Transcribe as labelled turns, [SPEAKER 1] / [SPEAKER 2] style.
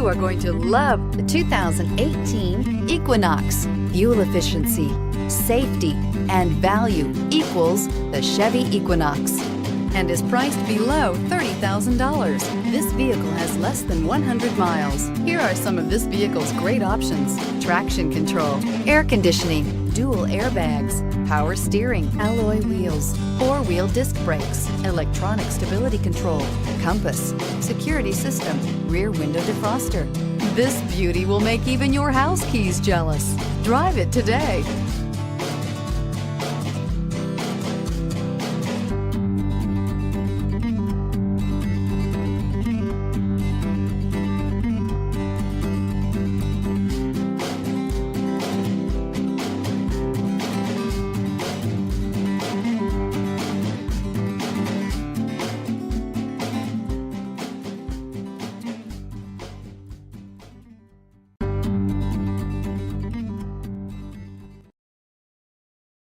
[SPEAKER 1] You are going to love the 2018 Equinox. Fuel efficiency, safety, and value equals the Chevy Equinox and is priced below $30,000. This vehicle has less than 100 miles. Here are some of this vehicle's great options: traction control, air conditioning, dual airbags, power steering, alloy wheels, four-wheel disc brakes, electronic stability control, compass, security system, rear window defroster. This beauty will make even your house keys jealous. Drive it today.